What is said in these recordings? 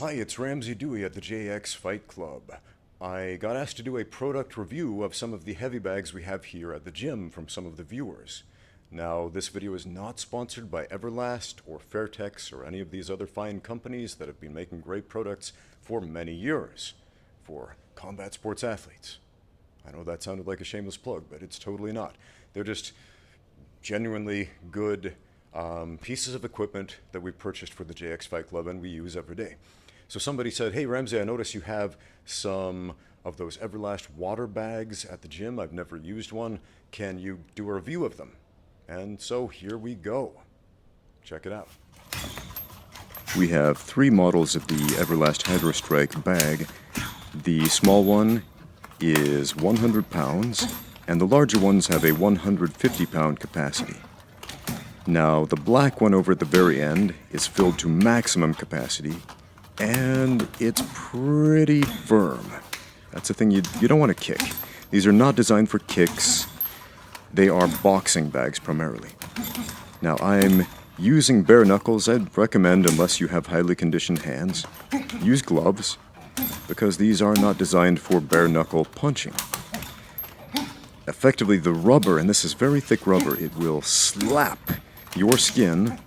Hi, it's Ramsey Dewey at the JX Fight Club. I got asked to do a product review of some of the heavy bags we have here at the gym from some of the viewers. Now, this video is not sponsored by Everlast or Fairtex or any of these other fine companies that have been making great products for many years for combat sports athletes. I know that sounded like a shameless plug, but it's totally not. They're just genuinely good pieces of equipment that we purchased for the JX Fight Club and we use every day. So somebody said, hey Ramsey, I notice you have some of those Everlast water bags at the gym. I've never used one. Can you do a review of them? And so here we go. Check it out. We have three models of the Everlast Hydrostrike bag. The small one is 100 pounds, and the larger ones have a 150-pound capacity. Now, the black one over at the very end is filled to maximum capacity, and it's pretty firm. That's the thing you don't want to kick. These are not designed for kicks. They are boxing bags primarily. Now, I'm using bare knuckles. I'd recommend, unless you have highly conditioned hands, use gloves, because these are not designed for bare knuckle punching. Effectively, the rubber, and this is very thick rubber, it will slap your skin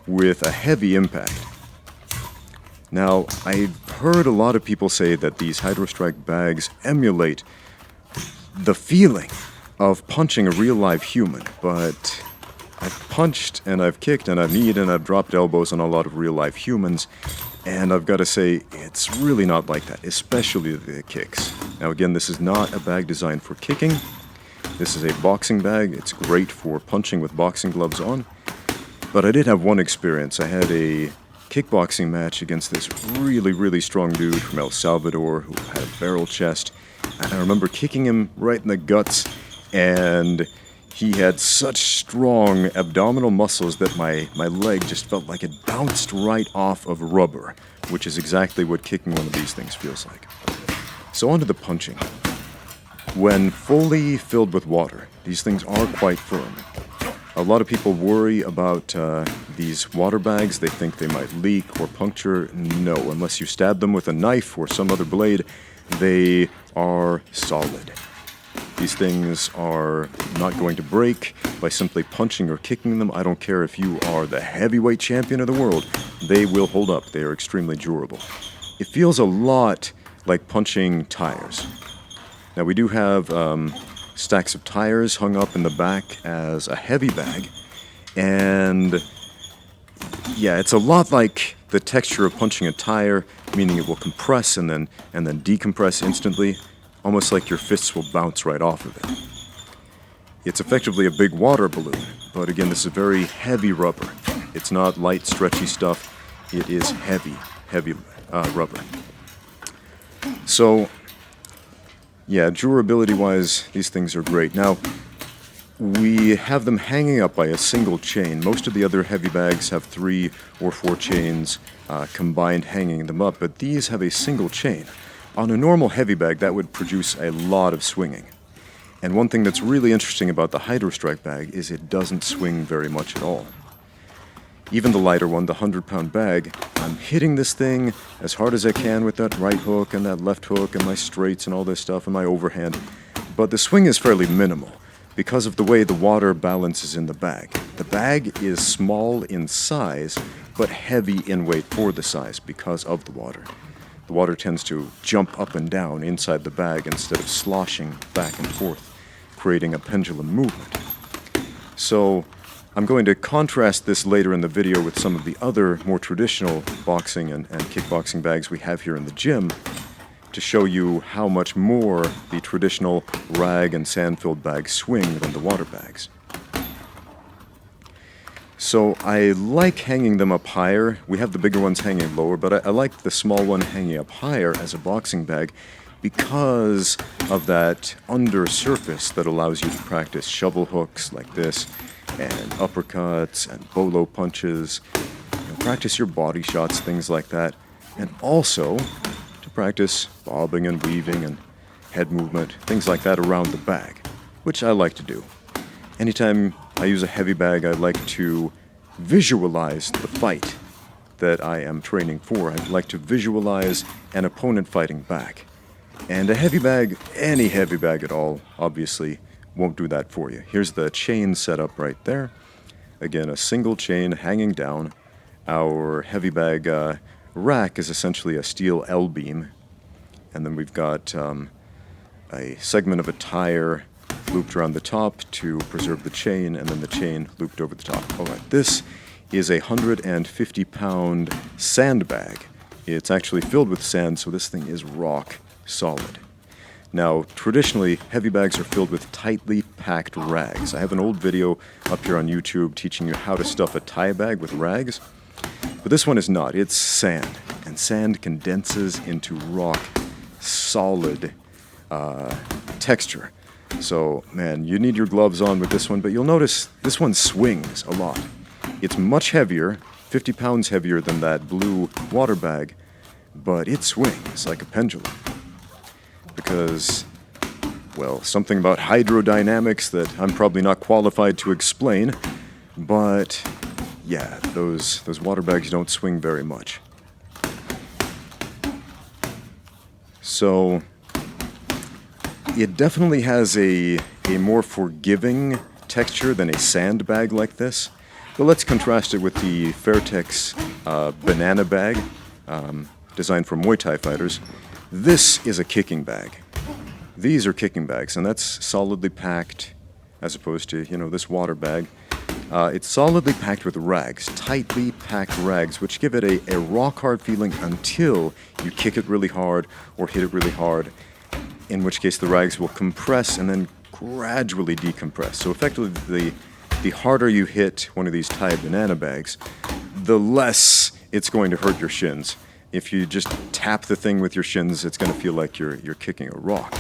with a heavy impact. Now, I've heard a lot of people say that these Hydrostrike bags emulate the feeling of punching a real live human, but I've punched and I've kicked and I've kneed and I've dropped elbows on a lot of real live humans, and I've got to say, it's really not like that, especially the kicks. Now again, this is not a bag designed for kicking. This is a boxing bag. It's great for punching with boxing gloves on. But I did have one experience. I had a kickboxing match against this really, really strong dude from El Salvador who had a barrel chest. And I remember kicking him right in the guts, and he had such strong abdominal muscles that my leg just felt like it bounced right off of rubber, which is exactly what kicking one of these things feels like. So on to the punching. When fully filled with water, these things are quite firm. A lot of people worry about these water bags. They think they might leak or puncture. No, unless you stab them with a knife or some other blade, they are solid. These things are not going to break by simply punching or kicking them. I don't care if you are the heavyweight champion of the world. They will hold up. They are extremely durable. It feels a lot like punching tires. Now, we do have stacks of tires hung up in the back as a heavy bag, and yeah, it's a lot like the texture of punching a tire, meaning it will compress and then decompress instantly, almost like your fists will bounce right off of it. It's effectively a big water balloon, but again, this is very heavy rubber. It's not light, stretchy stuff. It is heavy rubber. So, yeah, durability-wise, these things are great. Now, we have them hanging up by a single chain. Most of the other heavy bags have 3 or 4 chains combined hanging them up, but these have a single chain. On a normal heavy bag, that would produce a lot of swinging. And one thing that's really interesting about the Hydrostrike bag is it doesn't swing very much at all. Even the lighter one, the 100-pound bag, I'm hitting this thing as hard as I can with that right hook and that left hook and my straights and all this stuff and my overhand. But the swing is fairly minimal because of the way the water balances in the bag. The bag is small in size, but heavy in weight for the size because of the water. The water tends to jump up and down inside the bag instead of sloshing back and forth, creating a pendulum movement. So I'm going to contrast this later in the video with some of the other more traditional boxing and kickboxing bags we have here in the gym to show you how much more the traditional rag and sand-filled bags swing than the water bags. So I like hanging them up higher. We have the bigger ones hanging lower, but I like the small one hanging up higher as a boxing bag because of that under surface that allows you to practice shovel hooks like this, and uppercuts and bolo punches, practice your body shots, things like that, and also to practice bobbing and weaving and head movement, things like that around the bag, which I like to do. Anytime I use a heavy bag, I like to visualize the fight that I am training for. I'd like to visualize an opponent fighting back. And a heavy bag, any heavy bag at all, obviously won't do that for you. Here's the chain setup right there. Again, a single chain hanging down. Our heavy bag rack is essentially a steel L-beam. And then we've got a segment of a tire looped around the top to preserve the chain, and then the chain looped over the top. All right, this is a 150-pound sandbag. It's actually filled with sand, so this thing is rock solid. Now, traditionally, heavy bags are filled with tightly packed rags. I have an old video up here on YouTube teaching you how to stuff a tie bag with rags, but this one is not. It's sand, and sand condenses into rock solid texture. So, man, you need your gloves on with this one, but you'll notice this one swings a lot. It's much heavier, 50 pounds heavier than that blue water bag, but it swings like a pendulum. Because, well, something about hydrodynamics that I'm probably not qualified to explain, but yeah, those water bags don't swing very much. So it definitely has a more forgiving texture than a sandbag like this. But let's contrast it with the Fairtex banana bag, designed for Muay Thai fighters. This is a kicking bag. These are kicking bags, and that's solidly packed, as opposed to, this water bag. It's solidly packed with rags, tightly packed rags, which give it a rock-hard feeling until you kick it really hard or hit it really hard, in which case the rags will compress and then gradually decompress. So effectively, the harder you hit one of these Thai banana bags, the less it's going to hurt your shins. If you just tap the thing with your shins, it's going to feel like you're kicking a rock.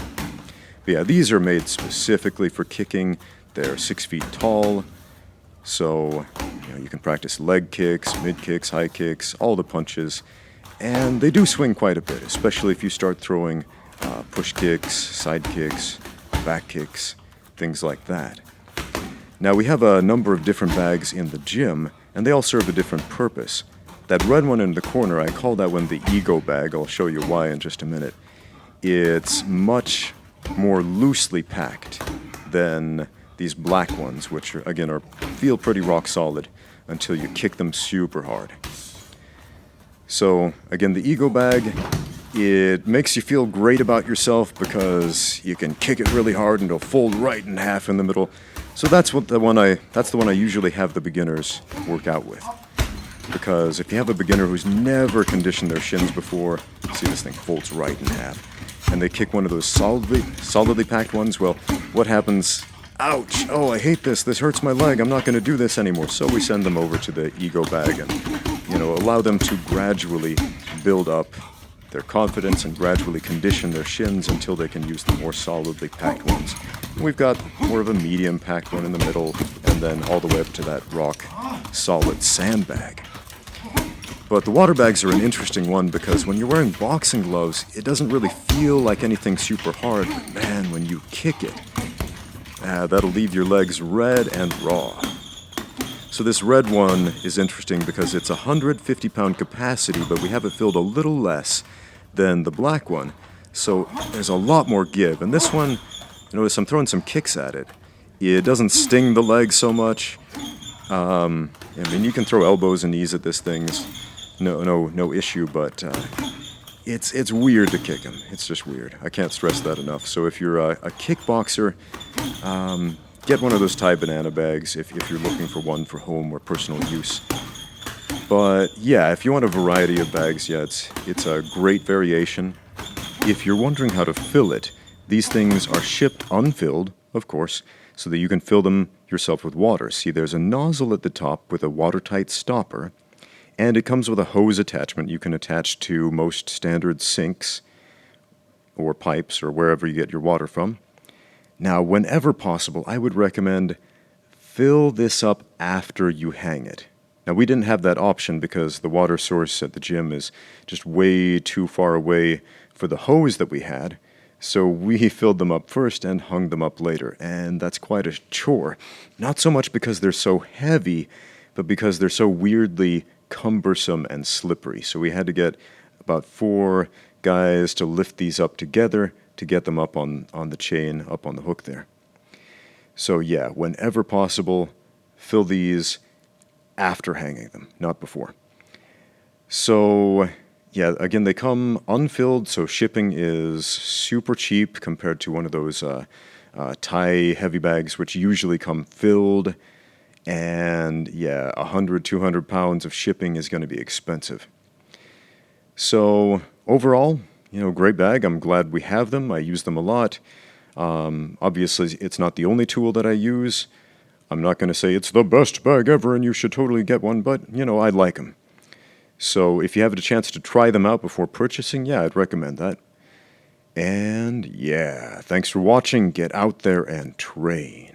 But yeah, these are made specifically for kicking. They're 6 feet tall, so you can practice leg kicks, mid kicks, high kicks, all the punches, and they do swing quite a bit, especially if you start throwing push kicks, side kicks, back kicks, things like that. Now, we have a number of different bags in the gym, and they all serve a different purpose. That red one in the corner, I call that one the ego bag. I'll show you why in just a minute. It's much more loosely packed than these black ones, which again feel pretty rock solid until you kick them super hard. So again, the ego bag, it makes you feel great about yourself because you can kick it really hard and it'll fold right in half in the middle. So that's the one I usually have the beginners work out with. Because if you have a beginner who's never conditioned their shins before, see, this thing folds right in half, and they kick one of those solidly packed ones, well, what happens? Ouch! Oh, I hate this. This hurts my leg. I'm not going to do this anymore. So we send them over to the ego bag and, allow them to gradually build up their confidence and gradually condition their shins until they can use the more solidly packed ones. And we've got more of a medium packed one in the middle, and then all the way up to that rock solid sandbag. But the water bags are an interesting one because when you're wearing boxing gloves, it doesn't really feel like anything super hard, but man, when you kick it, that'll leave your legs red and raw. So this red one is interesting because it's 150-pound capacity, but we have it filled a little less than the black one. So there's a lot more give. And this one, notice I'm throwing some kicks at it. It doesn't sting the leg so much. You can throw elbows and knees at this thing. No issue, but it's weird to kick him. It's just weird. I can't stress that enough. So if you're a kickboxer, get one of those Thai banana bags if you're looking for one for home or personal use. But yeah, if you want a variety of bags, it's a great variation. If you're wondering how to fill it, these things are shipped unfilled, of course, so that you can fill them yourself with water. See, there's a nozzle at the top with a watertight stopper, and it comes with a hose attachment you can attach to most standard sinks or pipes or wherever you get your water from. Now, whenever possible, I would recommend fill this up after you hang it. Now, we didn't have that option because the water source at the gym is just way too far away for the hose that we had, so we filled them up first and hung them up later, and that's quite a chore. Not so much because they're so heavy, but because they're so weirdly cumbersome and slippery. So we had to get about 4 guys to lift these up together to get them up on the chain, up on the hook there. So yeah, whenever possible, fill these after hanging them, not before. So yeah, again, they come unfilled, so shipping is super cheap compared to one of those Thai heavy bags, which usually come filled. And yeah, 100, 200 pounds of shipping is going to be expensive. So overall, great bag. I'm glad we have them. I use them a lot. Obviously, it's not the only tool that I use. I'm not going to say it's the best bag ever and you should totally get one, but, I like them. So if you have a chance to try them out before purchasing, yeah, I'd recommend that. And yeah, thanks for watching. Get out there and train.